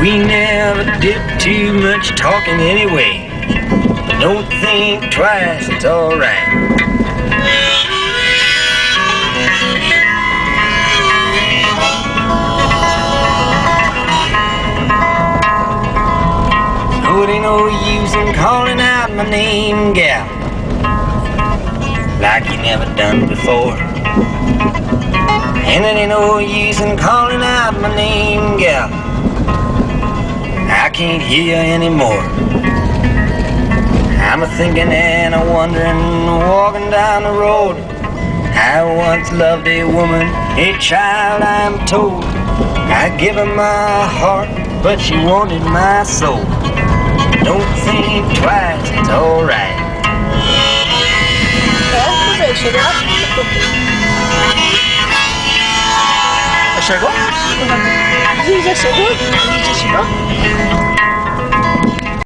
We never did too much talking anyway. Don't think twice, it's alright. No, it ain't no use in calling out my name, gal, like you never done before. And it ain't no use in calling out my name, gal, I can't hear you anymore. I'm a-thinking and a-wondering, walking down the road. I once loved a woman, a child I'm told. I give her my heart, but she wanted my soul. Don't think twice, it's alright. Chegou? Já chegou? Já chegou?